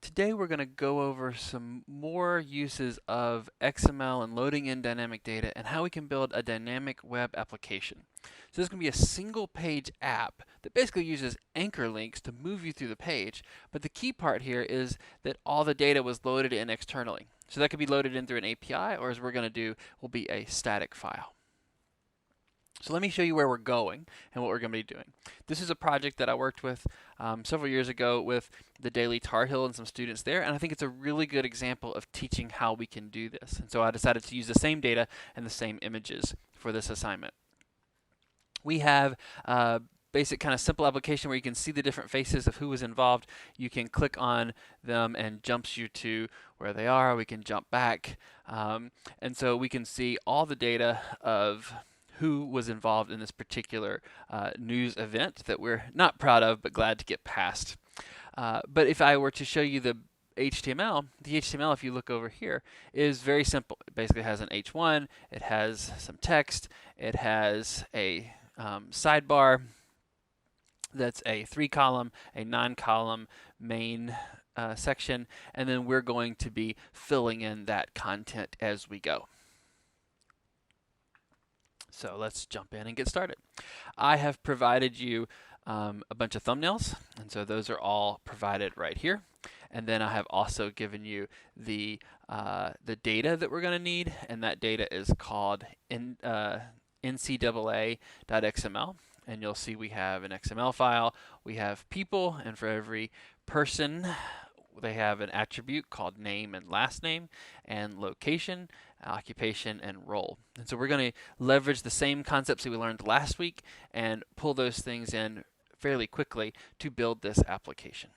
Today we're going to go over some more uses of XML and loading in dynamic data and how we can build a dynamic web application. So this is going to be a single page app that basically uses anchor links to move you through the page, but the key part here is that all the data was loaded in externally. So that could be loaded in through an API, or as we're going to do, will be a static file. So let me show you where we're going and what we're going to be doing. This is a project that I worked with several years ago with the Daily Tar Heel and some students there, and I think it's a really good example of teaching how we can do this. And so I decided to use the same data and the same images for this assignment. We have a basic kind of simple application where you can see the different faces of who was involved. You can click on them and jumps you to where they are. We can jump back, and so we can see all the data of who was involved in this particular news event that we're not proud of but glad to get past. But if I were to show you the HTML, if you look over here, is very simple. It basically has an H1, it has some text, it has a sidebar that's a 3-column, a 9-column main section, and then we're going to be filling in that content as we go. So let's jump in and get started. I have provided you a bunch of thumbnails, and so those are all provided right here. And then I have also given you the data that we're going to need, and that data is called ncaa.xml. And you'll see we have an XML file, we have people, and for every person, they have an attribute called name and last name, and location, occupation, and role. And so we're going to leverage the same concepts that we learned last week and pull those things in fairly quickly to build this application.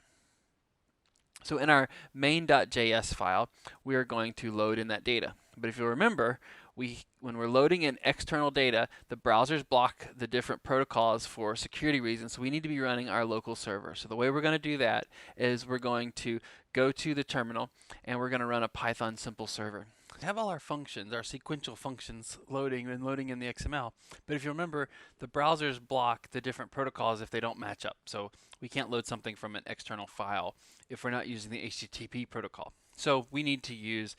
So in our main.js file, we are going to load in that data. But if you remember, when we're loading in external data, the browsers block the different protocols for security reasons, so we need to be running our local server. So the way we're going to do that is we're going to go to the terminal and we're going to run a Python simple server. We have all our functions, our sequential functions loading in the XML. But if you remember, the browsers block the different protocols if they don't match up. So we can't load something from an external file if we're not using the HTTP protocol. So we need to use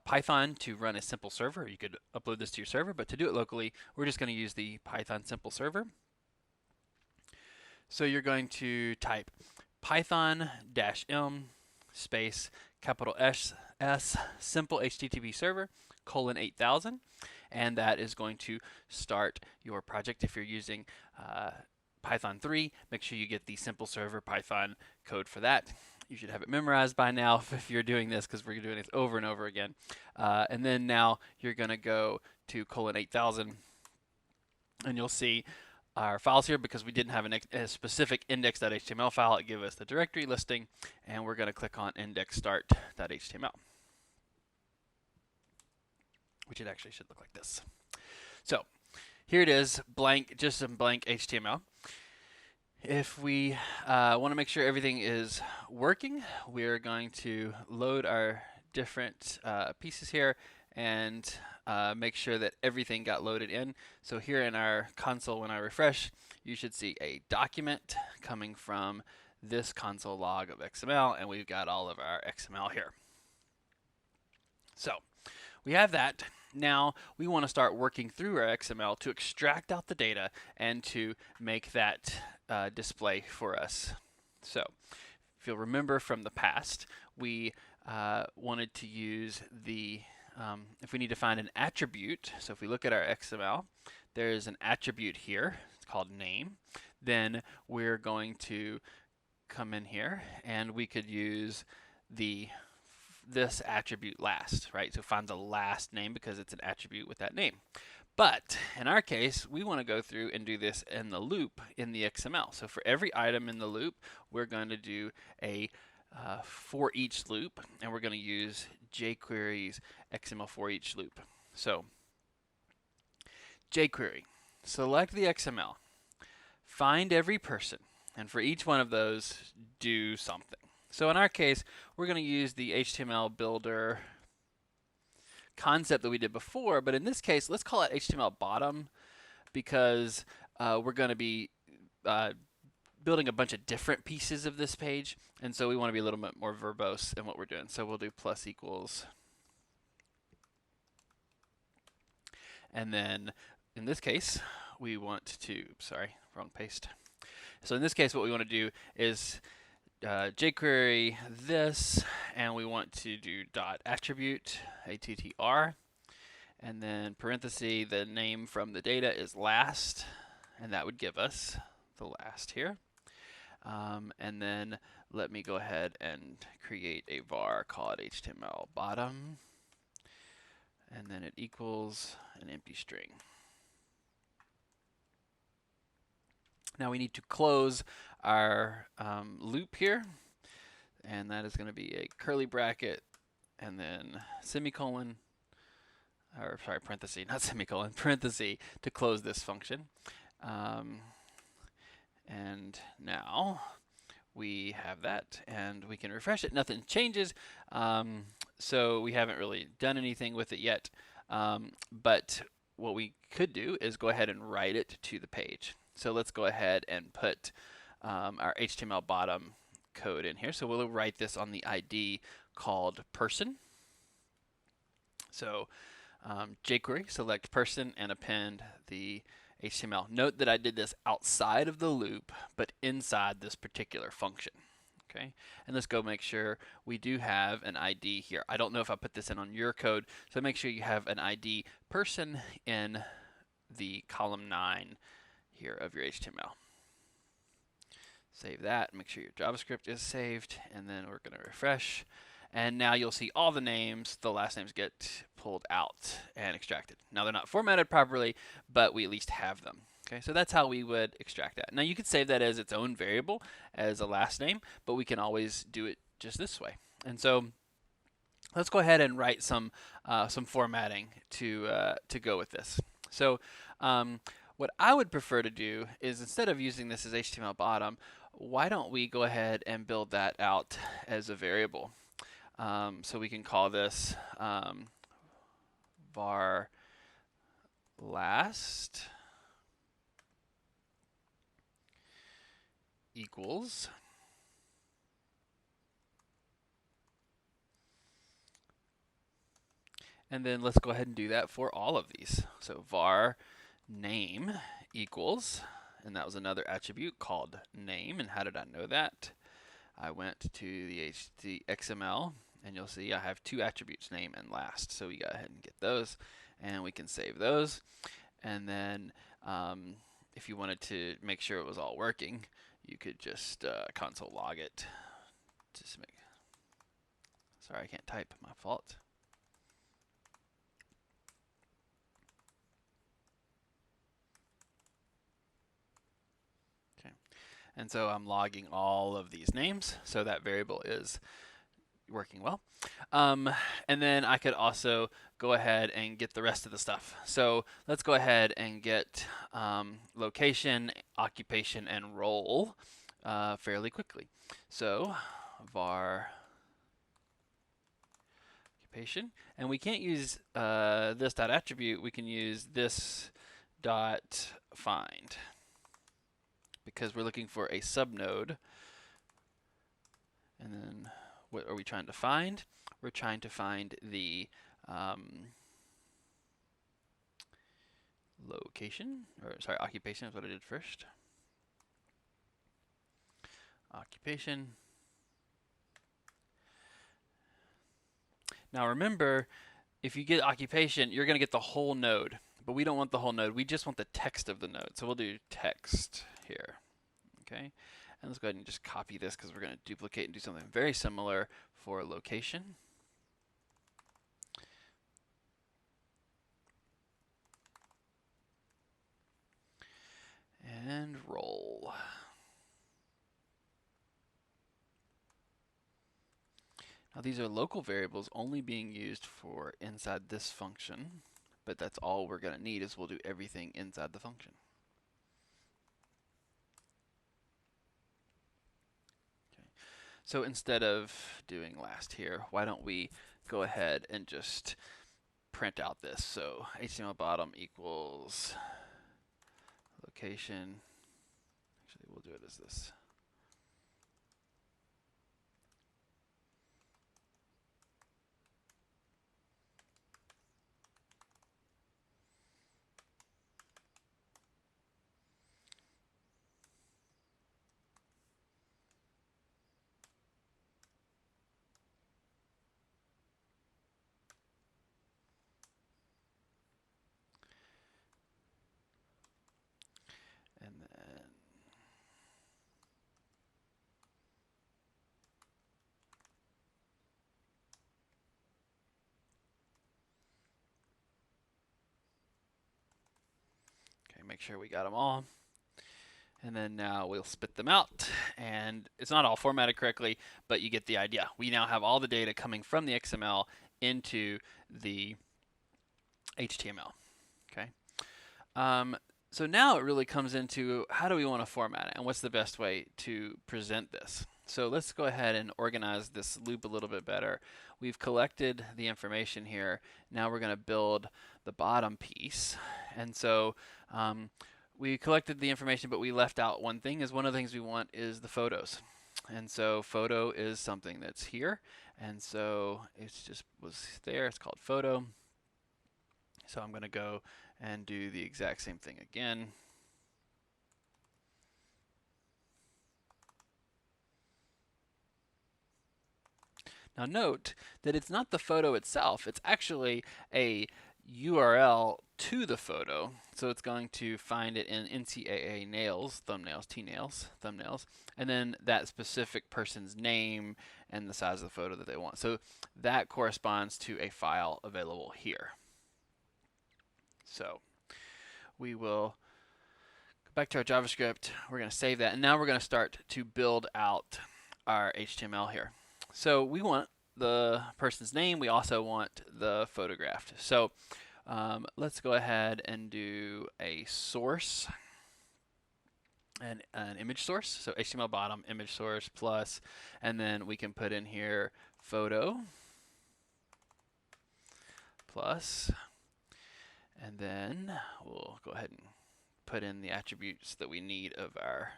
Python to run a simple server. You could upload this to your server, but to do it locally, we're just going to use the Python simple server. So you're going to type python-m space capital S simple HTTP server :8000, and that is going to start your project. If you're using Python 3, make sure you get the simple server Python code for that. You should have it memorized by now if you're doing this, because we're doing this over and over again. And then now you're going to go to :8000, and you'll see our files here. Because we didn't have a specific index.html file, it gave us the directory listing, and we're going to click on index_start.html, which it actually should look like this. So here it is, blank, just some blank HTML. If we want to make sure everything is working, we're going to load our different pieces here and make sure that everything got loaded in. So here in our console, when I refresh, you should see a document coming from this console log of XML, and we've got all of our XML here. So we have that. Now we want to start working through our XML to extract out the data and to make that display for us. So if you'll remember from the past, we wanted to use the, if we need to find an attribute, so if we look at our XML, there's an attribute here, it's called name. Then we're going to come in here and we could use this attribute last, right? So find the last name because it's an attribute with that name. But in our case, we want to go through and do this in the loop in the XML. So for every item in the loop, we're going to do a for each loop, and we're going to use jQuery's XML for each loop. So jQuery, select the XML, find every person, and for each one of those, do something. So in our case, we're going to use the HTML builder concept that we did before, but in this case, let's call it HTML bottom, because we're going to be building a bunch of different pieces of this page, and so we want to be a little bit more verbose in what we're doing. So we'll do plus equals, and then in this case, we want to, sorry, wrong paste. So in this case, what we want to do is jQuery this, and we want to do dot attribute, attr, and then parenthesis, the name from the data is last, and that would give us the last here. And then let me go ahead and create a var called HTML bottom, and then it equals an empty string. Now we need to close our loop here, and that is going to be a curly bracket and then semicolon, or sorry, parenthesis, not semicolon, parenthesis to close this function. And now we have that, and we can refresh it. Nothing changes, so we haven't really done anything with it yet. But what we could do is go ahead and write it to the page. So let's go ahead and put our HTML bottom code in here. So we'll write this on the ID called person. So jQuery, select person, and append the HTML. Note that I did this outside of the loop, but inside this particular function. Okay, and let's go make sure we do have an ID here. I don't know if I put this in on your code, so make sure you have an ID person in the column 9 here of your HTML. Save that, make sure your JavaScript is saved, and then we're going to refresh. And now you'll see all the names, the last names get pulled out and extracted. Now they're not formatted properly, but we at least have them. Okay, so that's how we would extract that. Now you could save that as its own variable, as a last name, but we can always do it just this way. And so let's go ahead and write some formatting to go with this. So what I would prefer to do is, instead of using this as HTML bottom, why don't we go ahead and build that out as a variable? So we can call this var last equals, and then let's go ahead and do that for all of these. So var name equals, and that was another attribute called name. And how did I know that? I went to the XML, and you'll see I have two attributes, name and last. So we go ahead and get those, and we can save those. And then if you wanted to make sure it was all working, you could just console log it. Just make, sorry, I can't type, my fault. Okay, and so I'm logging all of these names, so that variable is working well. And then I could also go ahead and get the rest of the stuff. So let's go ahead and get location, occupation, and role fairly quickly. So var occupation, and we can't use this dot attribute. We can use this dot find, because we're looking for a subnode. And then what are we trying to find? We're trying to find the location, or sorry, occupation is what I did first. Occupation. Now remember, if you get occupation, you're going to get the whole node, but we don't want the whole node. We just want the text of the node. So we'll do text here. Okay. And let's go ahead and just copy this, because we're going to duplicate and do something very similar for location. And role. Now these are local variables only being used for inside this function, but that's all we're going to need, is we'll do everything inside the function. So instead of doing last here, why don't we go ahead and just print out this? So HTML bottom equals location. Actually, we'll do it as this. And then make sure we got them all. And then now we'll spit them out. And it's not all formatted correctly, but you get the idea. We now have all the data coming from the XML into the HTML. Okay. So now it really comes into how do we want to format it and what's the best way to present this. So let's go ahead and organize this loop a little bit better. We've collected the information here. Now we're going to build the bottom piece. And so we collected the information, but we left out one thing. One of the things we want is the photos. And so photo is something that's here. And so it's just was there. It's called photo. So I'm going to go and do the exact same thing again. Now note that it's not the photo itself, it's actually a URL to the photo. So it's going to find it in NCAA nails, thumbnails, T-nails, thumbnails, and then that specific person's name and the size of the photo that they want. So that corresponds to a file available here. So we will go back to our JavaScript. We're going to save that, and now we're going to start to build out our HTML here. So we want the person's name. We also want the photograph. So let's go ahead and do a source and an image source. So HTML bottom, image source plus, and then we can put in here photo plus, and then we'll go ahead and put in the attributes that we need of our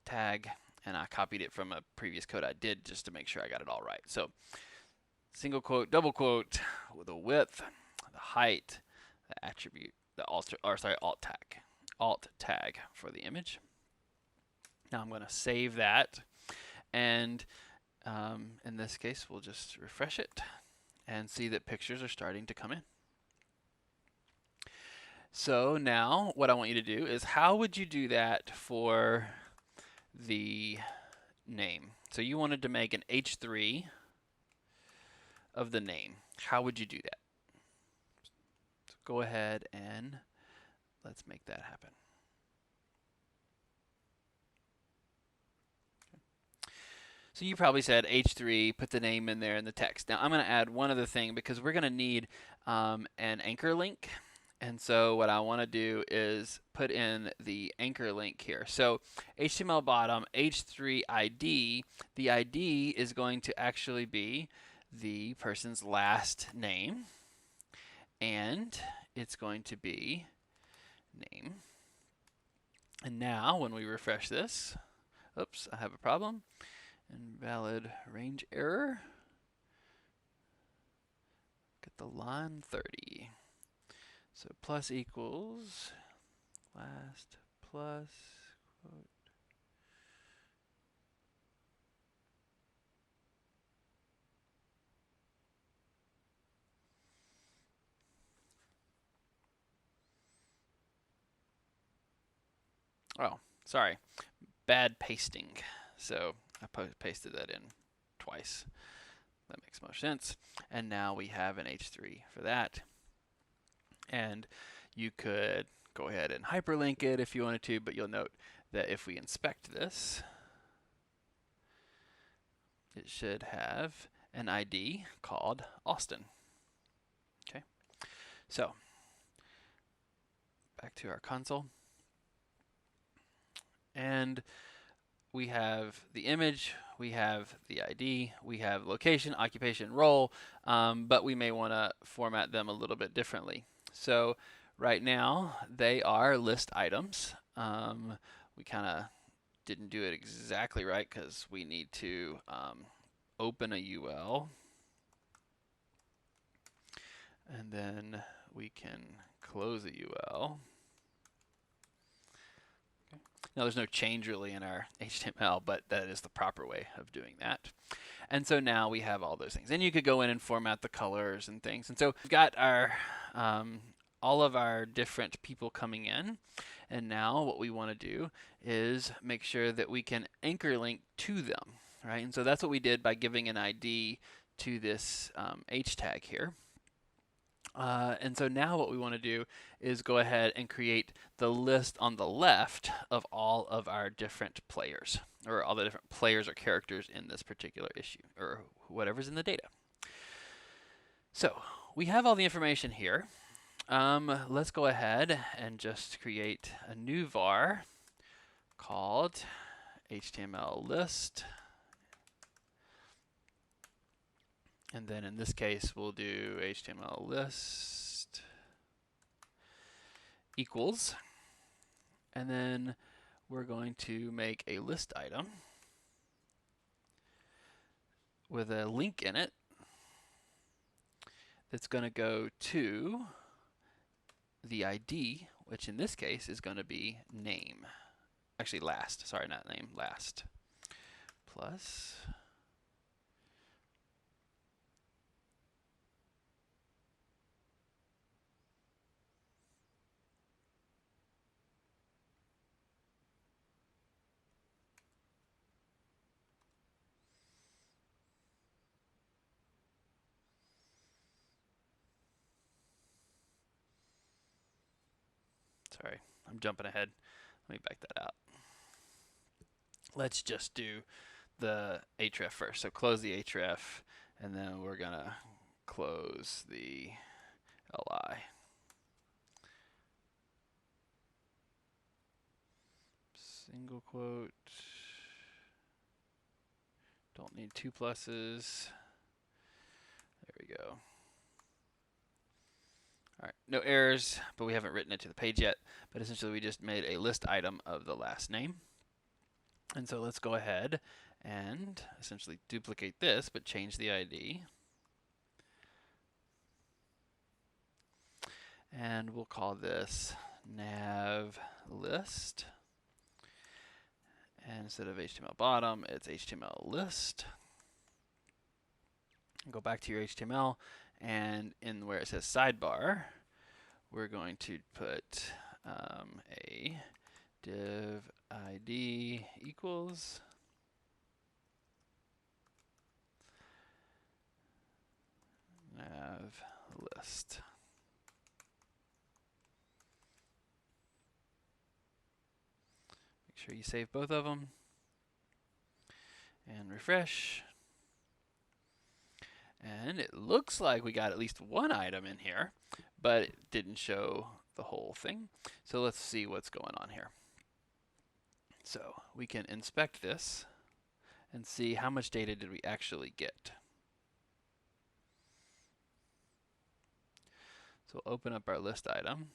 tag. And I copied it from a previous code I did just to make sure I got it all right. So single quote, double quote, with the width, the height, the attribute, the alt tag for the image. Now I'm going to save that, and in this case we'll just refresh it and see that pictures are starting to come in. So now what I want you to do is, how would you do that for the name? So you wanted to make an H3 of the name. How would you do that? So go ahead and let's make that happen. Okay. So you probably said H3, put the name in there in the text. Now I'm going to add one other thing because we're going to need an anchor link. And so what I want to do is put in the anchor link here. So HTML bottom, H3 ID, the ID is going to actually be the person's last name, and it's going to be name. And now when we refresh this, oops, I have a problem. Invalid range error. Get the line 30. So plus equals last plus quote. Oh, sorry, bad pasting. So I pasted that in twice. That makes more sense. And now we have an H3 for that. And you could go ahead and hyperlink it if you wanted to, but you'll note that if we inspect this, it should have an ID called Austin. Okay, so back to our console. And we have the image, we have the ID, we have location, occupation, role, but we may want to format them a little bit differently. So right now they are list items. we kind of didn't do it exactly right because we need to open a UL, and then we can close a UL. Okay. Now there's no change really in our HTML, but that is the proper way of doing that. And so now we have all those things. And you could go in and format the colors and things. And so we've got our all of our different people coming in. And now what we want to do is make sure that we can anchor link to them, right? And so that's what we did by giving an ID to this H tag here. And so now what we want to do is go ahead and create the list on the left of all of our different players, or all the different players or characters in this particular issue, or whatever's in the data. So we have all the information here. Let's go ahead and just create a new var called HTML list. And then in this case, we'll do HTML list equals. And then we're going to make a list item with a link in it that's going to go to the ID, which in this case is going to be name. Actually, last. Sorry, not name, last. Plus sorry, I'm jumping ahead. Let me back that out. Let's just do the href first. So close the href, and then we're going to close the li. Single quote. Don't need two pluses. There we go. All right, no errors, but we haven't written it to the page yet. But essentially, we just made a list item of the last name. And so let's go ahead and essentially duplicate this, but change the ID. And we'll call this nav list. And instead of HTML bottom, it's HTML list. Go back to your HTML, and in where it says sidebar, we're going to put a div ID equals nav list. Make sure you save both of them and refresh. And it looks like we got at least one item in here, but it didn't show the whole thing. So let's see what's going on here. So we can inspect this and see how much data did we actually get. So we'll open up our list item.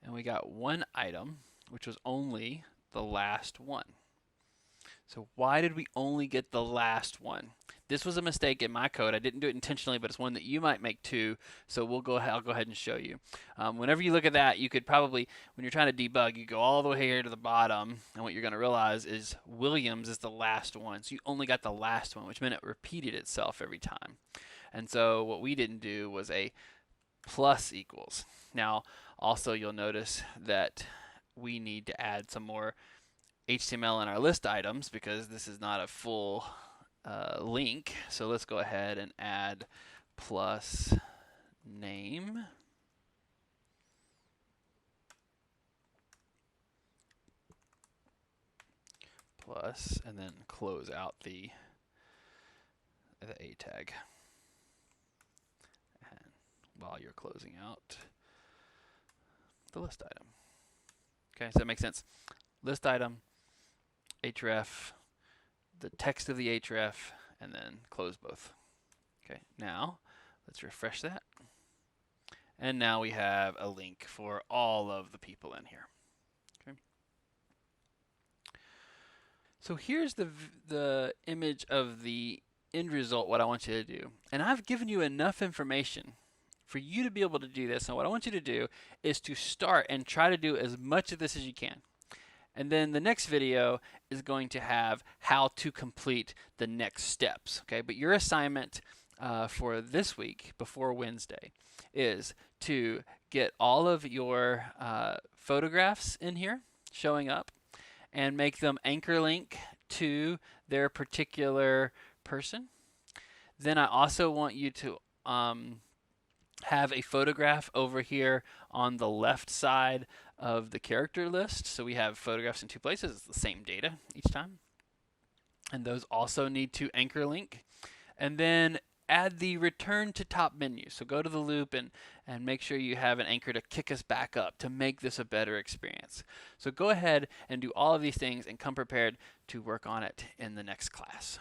And we got one item, which was only the last one. So why did we only get the last one? This was a mistake in my code. I didn't do it intentionally, but it's one that you might make too. So I'll go ahead and show you. Whenever you look at that, you could probably, when you're trying to debug, you go all the way here to the bottom, and what you're going to realize is Williams is the last one. So you only got the last one, which meant it repeated itself every time. And so what we didn't do was a plus equals. Now, also you'll notice that we need to add some more HTML in our list items because this is not a full link. So let's go ahead and add plus name plus, and then close out the A tag. And while you're closing out the list item. Okay, so that makes sense. List item, href, the text of the href, and then close both. Okay, now let's refresh that. And now we have a link for all of the people in here. So here's the image of the end result, what I want you to do. And I've given you enough information for you to be able to do this. And what I want you to do is to start and try to do as much of this as you can. And then the next video is going to have how to complete the next steps. Okay, but your assignment for this week before Wednesday is to get all of your photographs in here showing up and make them anchor link to their particular person. Then I also want you to have a photograph over here on the left side of the character list. So we have photographs in two places. It's the same data each time. And those also need to anchor link. And then add the return to top menu. So go to the loop and make sure you have an anchor to kick us back up to make this a better experience. So go ahead and do all of these things and come prepared to work on it in the next class.